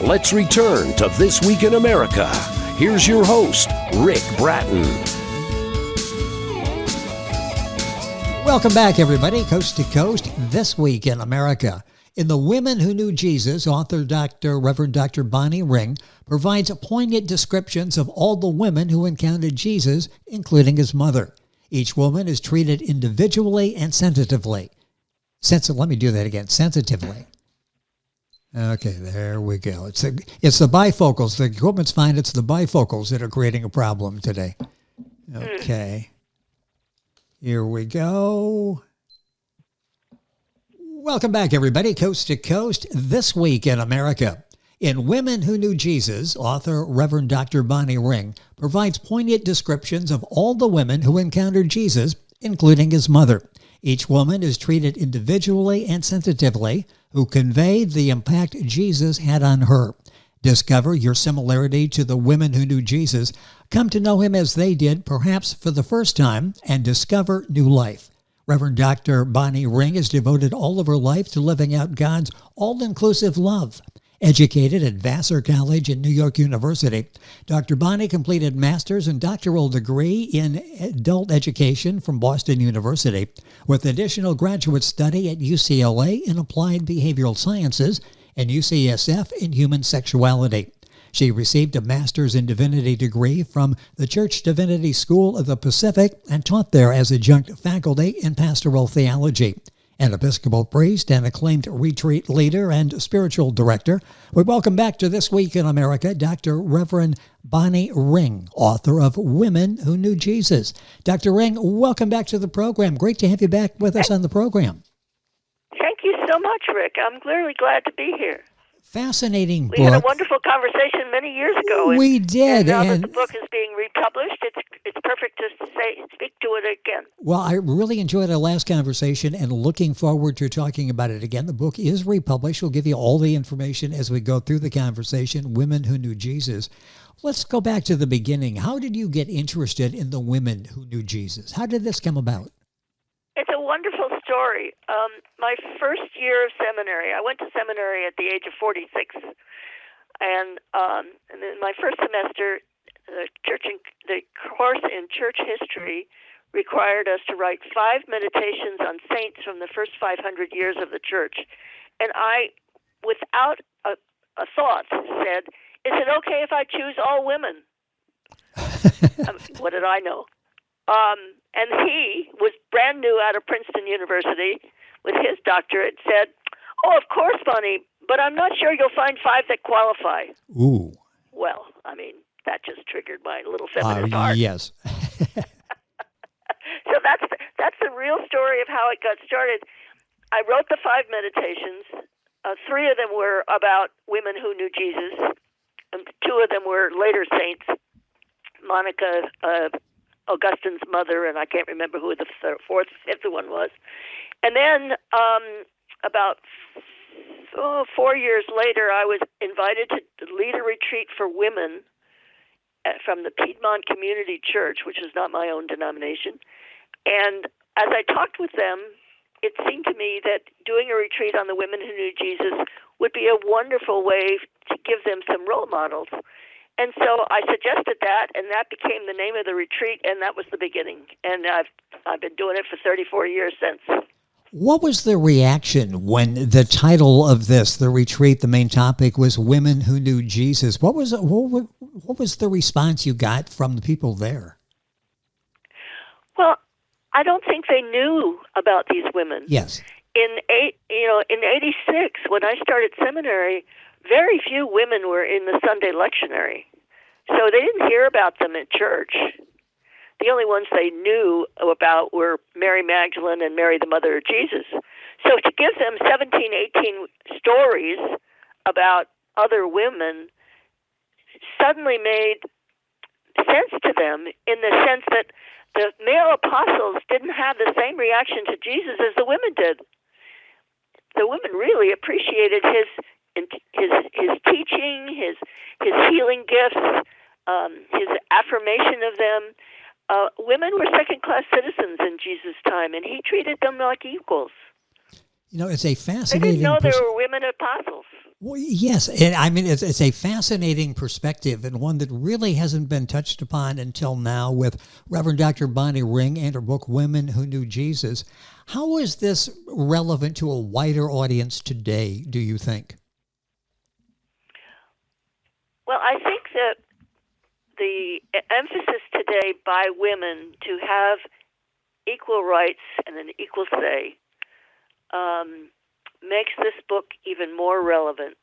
Let's return to This Week in America. Here's your host, Rick Bratton. Welcome back, everybody, coast to coast, This Week in America. In The Women Who Knew Jesus, author Reverend Dr. Bonnie Ring provides poignant descriptions of all the women who encountered Jesus, including his mother. Each woman is treated individually and sensitively. Let me do that again, sensitively. Okay, there we go. It's the bifocals. The equipment's fine. It's the bifocals that are creating a problem today. Okay. Here we go. Welcome back, everybody, coast to coast, This Week in America. In Women Who Knew Jesus, author Reverend Dr. Bonnie Ring provides poignant descriptions of all the women who encountered Jesus, including his mother. Each woman is treated individually and sensitively, who conveyed the impact Jesus had on her. Discover your similarity to the women who knew Jesus. Come to know him as they did, perhaps for the first time, and discover new life. Reverend Dr. Bonnie Ring has devoted all of her life to living out God's all-inclusive love. Educated at Vassar College and New York University, Dr. Bonnie completed master's and doctoral degree in adult education from Boston University, with additional graduate study at UCLA in applied behavioral sciences and UCSF in human sexuality. She received a master's in divinity degree from the Church Divinity School of the Pacific and taught there as adjunct faculty in pastoral theology. An Episcopal priest and acclaimed retreat leader and spiritual director. We welcome back to This Week in America, Dr. Reverend Bonnie Ring, author of Women Who Knew Jesus. Dr. Ring, welcome back to the program. Great to have you back with us on the program. Thank you so much, Rick. I'm really glad to be here. Fascinating book. We had a wonderful conversation many years ago. We did. And now that the book is being republished, it's perfect to speak to it again. Well, I really enjoyed our last conversation and looking forward to talking about it again. The book is republished. We'll give you all the information as we go through the conversation, Women Who Knew Jesus. Let's go back to the beginning. How did you get interested in the women who knew Jesus? How did this come about? It's a wonderful story. My first year of seminary, I went to seminary at the age of 46, and in my first semester, the course in church history required us to write 5 meditations on saints from the first 500 years of the church, and I, without a thought, said, "Is it okay if I choose all women?" What did I know? And he was brand new out of Princeton University with his doctorate, said, "Oh, of course, Bonnie, but I'm not sure you'll find 5 that qualify." Ooh. Well, I mean, that just triggered my little feminist heart. Yes. So that's the real story of how it got started. I wrote the 5 meditations. 3 of them were about women who knew Jesus, and 2 of them were later saints. Monica, Augustine's mother, and I can't remember who the 4th, 5th one was. And then about 4 years later, I was invited to lead a retreat for women from the Piedmont Community Church, which is not my own denomination. And as I talked with them, it seemed to me that doing a retreat on the women who knew Jesus would be a wonderful way to give them some role models. And so I suggested that, and that became the name of the retreat, and that was the beginning. And I've been doing it for 34 years since. What was the reaction when the title of the retreat, the main topic was Women Who Knew Jesus? What was the response you got from the people there? Well, I don't think they knew about these women. Yes. In 86, when I started seminary, very few women were in the Sunday lectionary. So they didn't hear about them in church. The only ones they knew about were Mary Magdalene and Mary, the mother of Jesus. So to give them 17, 18 stories about other women suddenly made sense to them, in the sense that the male apostles didn't have the same reaction to Jesus as the women did. The women really appreciated his teaching, his healing gifts, his affirmation of them. Women were second-class citizens in Jesus' time, and he treated them like equals. You know, it's a They fascinating... didn't know there were women apostles. Well, yes, and I mean it's a fascinating perspective and one that really hasn't been touched upon until now with Reverend Dr. Bonnie Ring and her book Women Who Knew Jesus. How is this relevant to a wider audience today, do you think? Well, I think that the emphasis today by women to have equal rights and an equal say makes this book even more relevant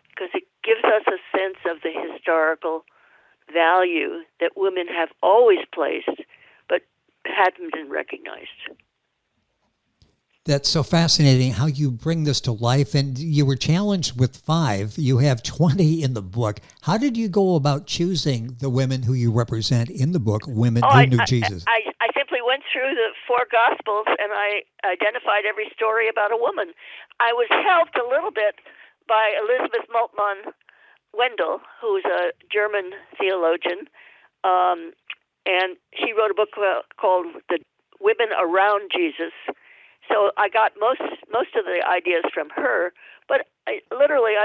because it gives us a sense of the historical value that women have always placed but hadn't been recognized. That's so fascinating how you bring this to life. And you were challenged with 5. You have 20 in the book. How did you go about choosing the women who you represent in the book, Women Who Knew Jesus? I simply went through the 4 Gospels and I identified every story about a woman. I was helped a little bit by Elizabeth Moltmann Wendell, who's a German theologian, and she wrote a book called The Women Around Jesus. So I got most of the ideas from her, but I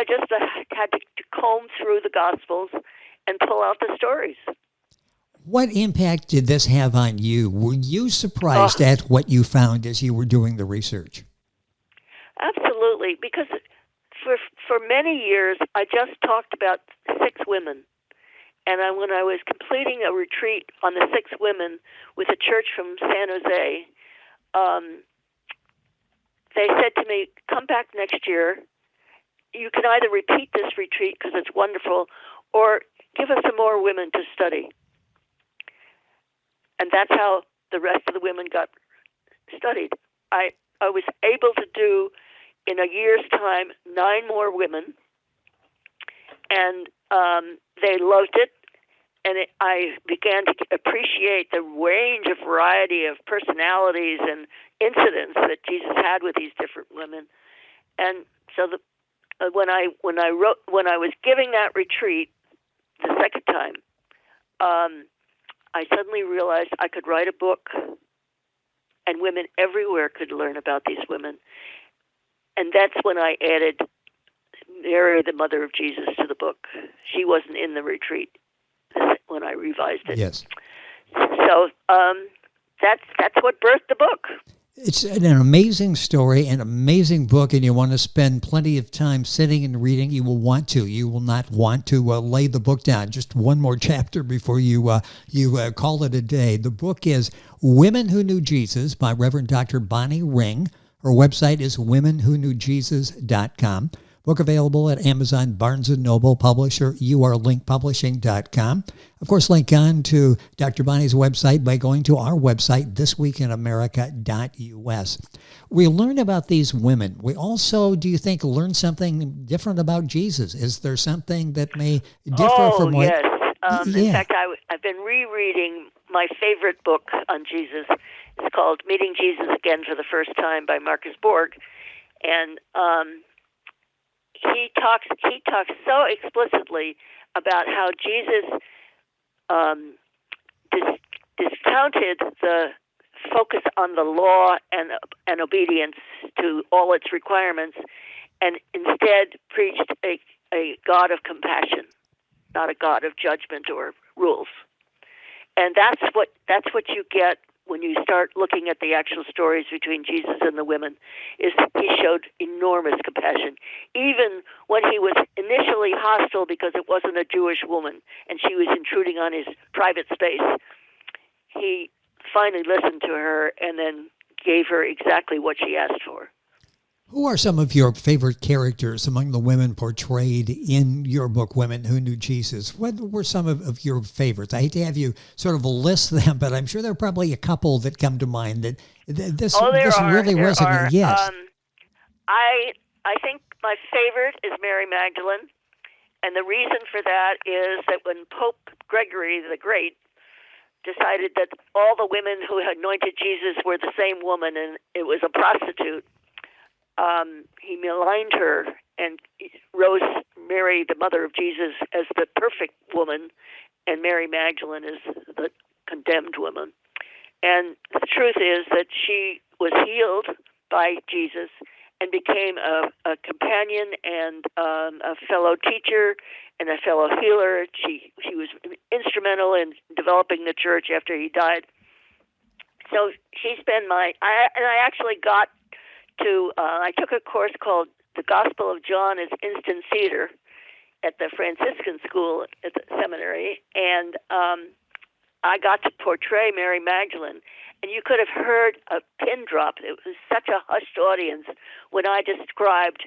just had to comb through the Gospels and pull out the stories. What impact did this have on you? Were you surprised at what you found as you were doing the research? Absolutely, because for many years I just talked about 6 women. And when I was completing a retreat on the 6 women with a church from San Jose, they said to me, come back next year. You can either repeat this retreat because it's wonderful, or give us some more women to study. And that's how the rest of the women got studied. I was able to do, in a year's time, 9 more women, and they loved it. And I began to appreciate the range of variety of personalities and incidents that Jesus had with these different women. And so when I was giving that retreat the second time, I suddenly realized I could write a book, and women everywhere could learn about these women. And that's when I added Mary, the mother of Jesus, to the book. She wasn't in the retreat when I revised it. Yes. So that's what birthed the book. It's an amazing story, an amazing book, and you want to spend plenty of time sitting and reading. You will want to. You will not want to lay the book down. Just one more chapter before you call it a day. The book is Women Who Knew Jesus by Reverend Dr. Bonnie Ring. Her website is womenwhoknewjesus.com. Book available at Amazon, Barnes & Noble, publisher, urlinkpublishing.com. Of course, link on to Dr. Bonnie's website by going to our website, thisweekinamerica.us. We learn about these women. We also, do you think, learn something different about Jesus? Is there something that may differ from what... Yes. In fact, I've been rereading my favorite book on Jesus. It's called Meeting Jesus Again for the First Time by Marcus Borg. And he talks so explicitly about how Jesus discounted the focus on the law and obedience to all its requirements, and instead preached a God of compassion, not a God of judgment or rules. And that's what you get when you start looking at the actual stories between Jesus and the women, is he showed enormous compassion. Even when he was initially hostile because it wasn't a Jewish woman and she was intruding on his private space, he finally listened to her and then gave her exactly what she asked for. Who are some of your favorite characters among the women portrayed in your book, Women Who Knew Jesus? What were some of your favorites? I hate to have you sort of list them, but I'm sure there are probably a couple that come to mind that this really resonated. Yes. I think my favorite is Mary Magdalene, and the reason for that is that when Pope Gregory the Great decided that all the women who had anointed Jesus were the same woman and it was a prostitute, he maligned her and rose Mary, the mother of Jesus, as the perfect woman, and Mary Magdalene is the condemned woman. And the truth is that she was healed by Jesus and became a companion and a fellow teacher and a fellow healer. She was instrumental in developing the church after he died. So she's been I actually got to, I took a course called The Gospel of John as Instant Theater at the Franciscan school at the seminary, and I got to portray Mary Magdalene. And you could have heard a pin drop. It was such a hushed audience when I described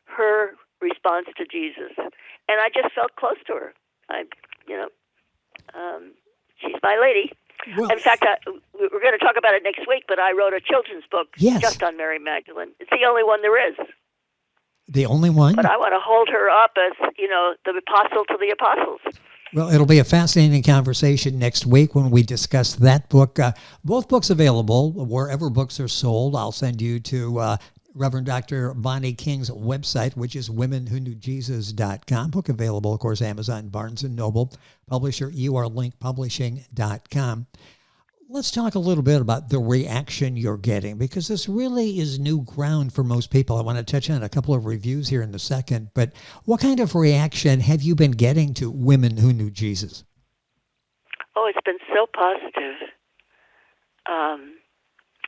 her response to Jesus. And I just felt close to her. She's my lady. Well, in fact, we're going to talk about it next week, but I wrote a children's book Yes. just on Mary Magdalene. It's the only one there is. The only one? But I want to hold her up as, the apostle to the apostles. Well, it'll be a fascinating conversation next week when we discuss that book. Both books available wherever books are sold. I'll send you to Reverend Dr. Bonnie King's website, which is womenwhoknewjesus.com. Book available, of course, Amazon, Barnes & Noble. Publisher, urlinkpublishing.com. Let's talk a little bit about the reaction you're getting, because this really is new ground for most people. I want to touch on a couple of reviews here in a second, but what kind of reaction have you been getting to Women Who Knew Jesus? Oh, it's been so positive.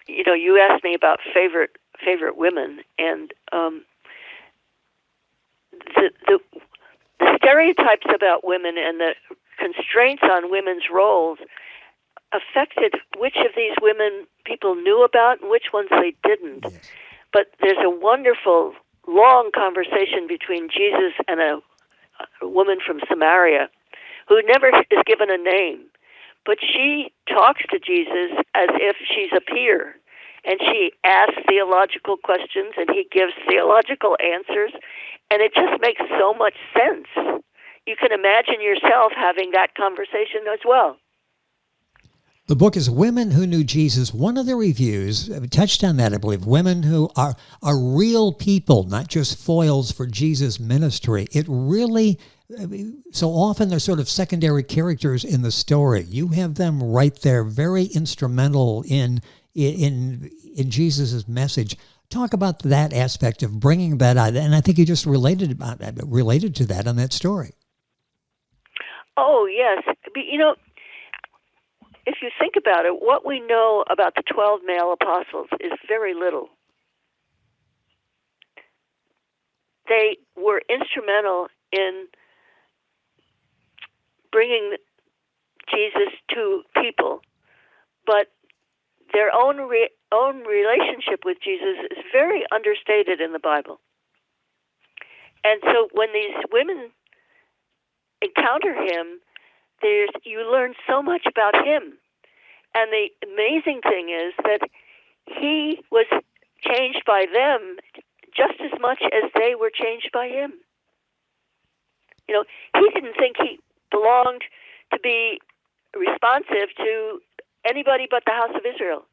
You asked me about favorite women, and the stereotypes about women and the constraints on women's roles affected which of these women people knew about and which ones they didn't. Yes. But there's a wonderful, long conversation between Jesus and a woman from Samaria who never is given a name. But she talks to Jesus as if she's a peer. And she asks theological questions, and he gives theological answers. And it just makes so much sense. You can imagine yourself having that conversation as well. The book is Women Who Knew Jesus. One of the reviews touched on that, I believe. Women who are real people, not just foils for Jesus' ministry. It really, so often they're sort of secondary characters in the story. You have them right there, very instrumental in Jesus' message. Talk about that aspect of bringing that out. And I think you just related to that on that story. Oh, yes. If you think about it, what we know about the 12 male apostles is very little. They were instrumental in bringing Jesus to people, but their own relationship with Jesus is very understated in the Bible. And so when these women encounter him, you learn so much about him. And the amazing thing is that he was changed by them just as much as they were changed by him. He didn't think he belonged to be responsive to anybody but the house of Israel.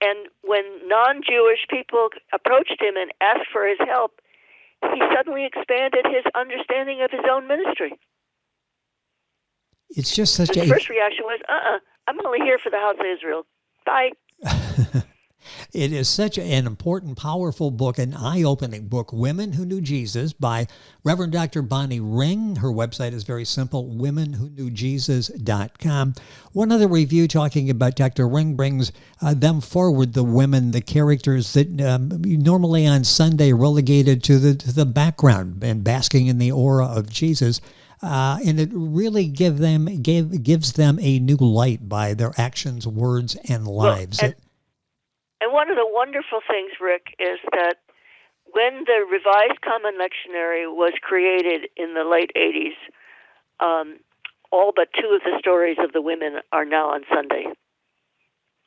And when non-Jewish people approached him and asked for his help, he suddenly expanded his understanding of his own ministry. It's just such His first reaction was, I'm only here for the house of Israel. Bye. It is such an important, powerful book, an eye-opening book, Women Who Knew Jesus, by Reverend Dr. Bonnie Ring. Her website is very simple, womenwhoknewjesus.com. One other review talking about Dr. Ring brings them forward, the women, the characters that normally on Sunday relegated to the background and basking in the aura of Jesus. And it really gives them a new light by their actions, words, and lives. And one of the wonderful things, Rick, is that when the Revised Common Lectionary was created in the late 80s, all but two of the stories of the women are now on Sunday,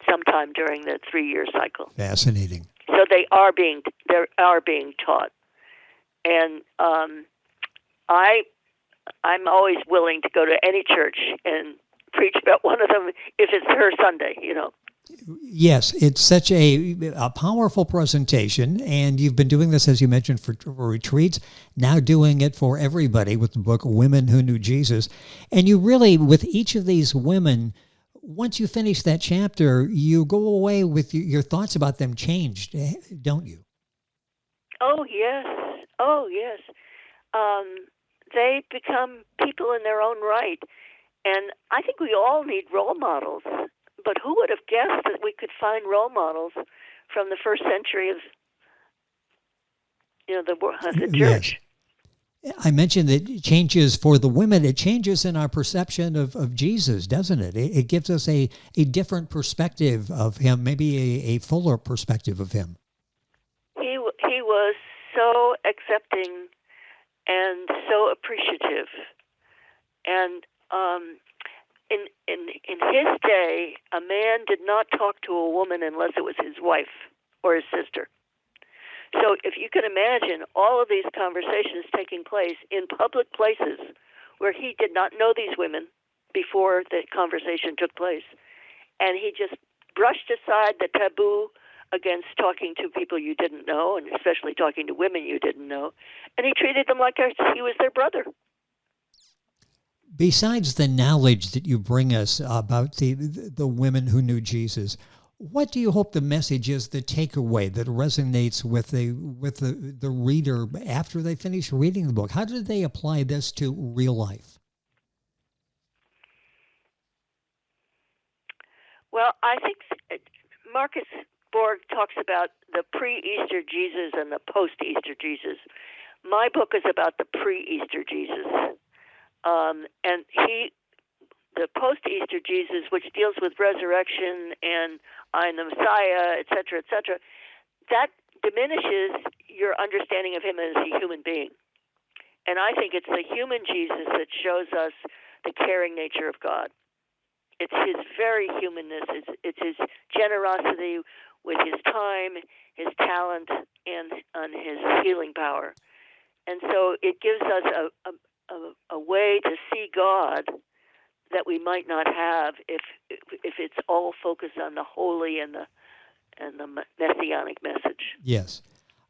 sometime during the 3-year cycle. Fascinating. So they are being taught. And I'm always willing to go to any church and preach about one of them if it's her Sunday, Yes, it's such a powerful presentation, and you've been doing this, as you mentioned, for retreats, now doing it for everybody with the book Women Who Knew Jesus. And you really, with each of these women, once you finish that chapter, you go away with your thoughts about them changed, don't you? Oh, yes. Oh, yes. They become people in their own right. And I think we all need role models. But who would have guessed that we could find role models from the first century of, the Yes. church? I mentioned that it changes for the women. It changes in our perception of Jesus, doesn't it? It gives us a different perspective of him, maybe a fuller perspective of him. He was so accepting and so appreciative. And in his day, a man did not talk to a woman unless it was his wife or his sister. So if you can imagine all of these conversations taking place in public places where he did not know these women before the conversation took place, and he just brushed aside the taboo against talking to people you didn't know, and especially talking to women you didn't know, and he treated them like he was their brother. Besides the knowledge that you bring us about the women who knew Jesus, what do you hope the message is, the takeaway that resonates with the reader after they finish reading the book? How do they apply this to real life? Well, I think Marcus Borg talks about the pre-Easter Jesus and the post-Easter Jesus. My book is about the pre-Easter Jesus. And the post-Easter Jesus, which deals with resurrection and I am the Messiah, et cetera, that diminishes your understanding of him as a human being. And I think it's the human Jesus that shows us the caring nature of God. It's his very humanness. It's his generosity with his time, his talent, and his healing power. And so it gives us a way to see God that we might not have if it's all focused on the holy and the messianic messiage. Yes.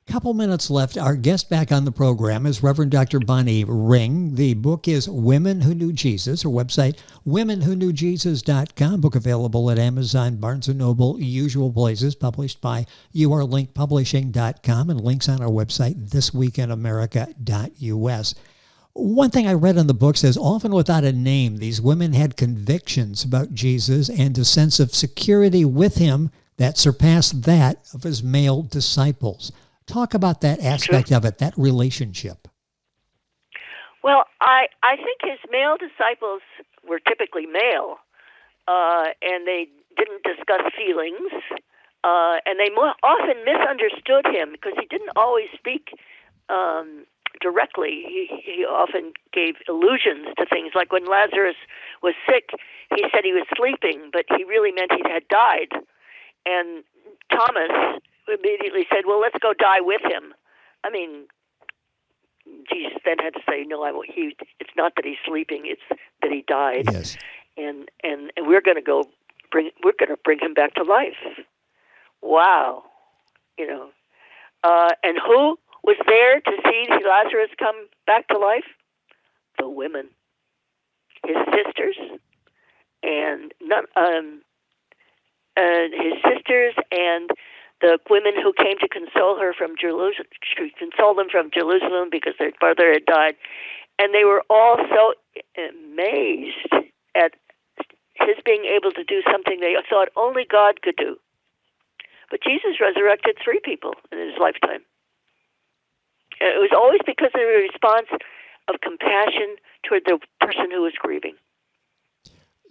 A couple minutes left. Our guest back on the program is Reverend Dr. Bonnie Ring. The book is Women Who Knew Jesus. Her website, womenwhoknewjesus.com. Book available at Amazon, Barnes & Noble, usual places. Published by yourlinkpublishing.com, and links on our website, thisweekinamerica.us. One thing I read in the book says, often without a name, these women had convictions about Jesus and a sense of security with him that surpassed that of his male disciples. Talk about that aspect of it, that relationship. Well, I think his male disciples were typically male, and they didn't discuss feelings, and they often misunderstood him because he didn't always speak directly. He often gave allusions to things, like when Lazarus was sick, he said he was sleeping, but he really meant he had died. And Thomas immediately said, well, let's go die with him. I mean, Jesus then had to say, no, it's not that he's sleeping, it's that he died. Yes. And we're going to bring him back to life. Wow. And who was there to see Lazarus come back to life? The women, his sisters, and his sisters, and the women who came to console them from Jerusalem because their brother had died, and they were all so amazed at his being able to do something they thought only God could do. But Jesus resurrected 3 people in his lifetime. It was always because of a response of compassion toward the person who was grieving.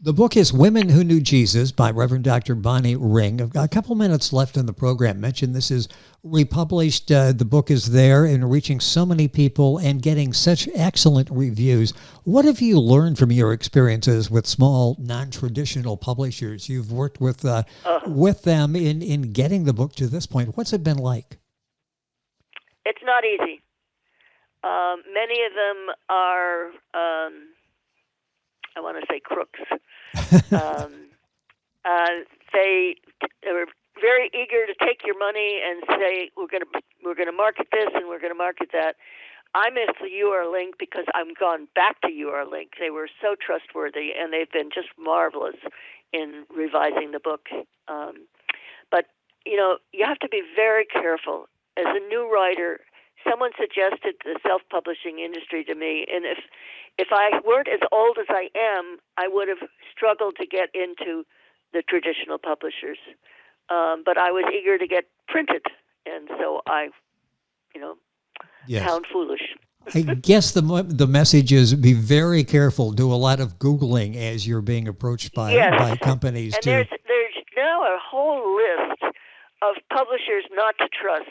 The book is Women Who Knew Jesus by Reverend Dr. Bonnie Ring. I've got a couple minutes left in the program. Mentioned this is republished. The book is there and reaching so many people and getting such excellent reviews. What have you learned from your experiences with small, non-traditional publishers? You've worked with them in getting the book to this point. What's it been like? It's not easy. Many of them are, I want to say, crooks. They are very eager to take your money and say, we're going to market this and we're going to market that. I miss the UR-Link because I've gone back to UR-Link. They were so trustworthy, and they've been just marvelous in revising the book. But you have to be very careful as a new writer. someone suggested the self-publishing industry to me, and if I weren't as old as I am, I would have struggled to get into the traditional publishers. But I was eager to get printed, and so I, Yes. pound foolish. I guess the message is be very careful. Do a lot of Googling as you're being approached by companies. And there's now a whole list of publishers not to trust.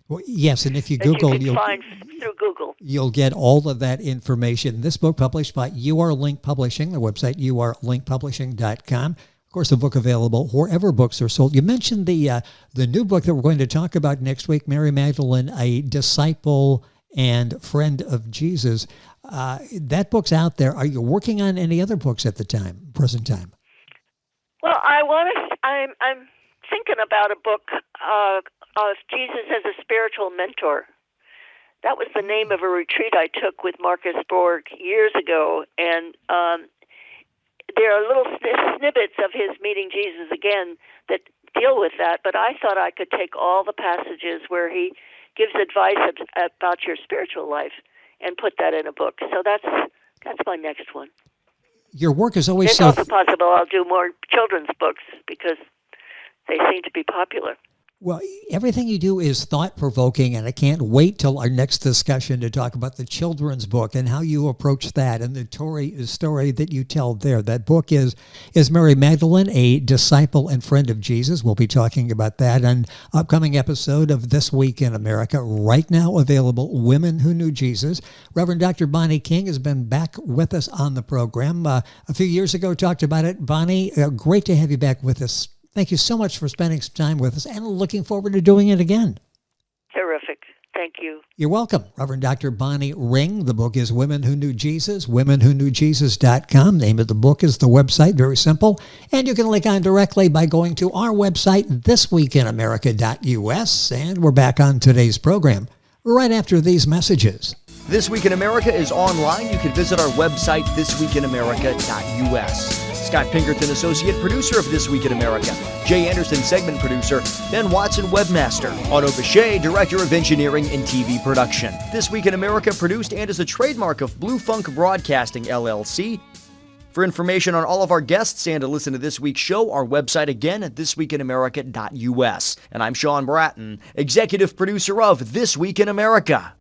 Well, yes, and if you that Google, you can find through Google. You'll get all of that information. This book published by Link Publishing, the website linkpublishing.com. Of course, the book available wherever books are sold. You mentioned the new book that we're going to talk about next week, Mary Magdalene, a disciple and friend of Jesus. That book's out there. Are you working on any other books at the present time? Well, I'm thinking about a book of Jesus as a spiritual mentor. That was the name of a retreat I took with Marcus Borg years ago, and there are little snippets of his meeting Jesus again that deal with that, but I thought I could take all the passages where he gives advice about your spiritual life and put that in a book. So that's my next one. Your work is always It's also possible I'll do more children's books because they seem to be popular. Well, everything you do is thought-provoking, and I can't wait till our next discussion to talk about the children's book and how you approach that and the story that you tell there. That book is Mary Magdalene, a disciple and friend of Jesus. We'll be talking about that on an upcoming episode of This Week in America. Right now available, Women Who Knew Jesus. Reverend Dr. Bonnie King has been back with us on the program. A few years ago, talked about it. Bonnie, great to have you back with us. Thank you so much for spending some time with us and looking forward to doing it again. Terrific. Thank you. You're welcome. Reverend Dr. Bonnie Ring. The book is Women Who Knew Jesus, womenwhoknewjesus.com. Name of the book is the website. Very simple. And you can link on directly by going to our website, thisweekinamerica.us. And we're back on today's program right after these messages. This Week in America is online. You can visit our website, thisweekinamerica.us. Scott Pinkerton, associate producer of This Week in America. Jay Anderson, segment producer. Ben Watson, webmaster. Otto Bechet, director of engineering and TV production. This Week in America produced and is a trademark of Blue Funk Broadcasting, LLC. For information on all of our guests and to listen to this week's show, our website again at thisweekinamerica.us. And I'm Sean Bratton, executive producer of This Week in America.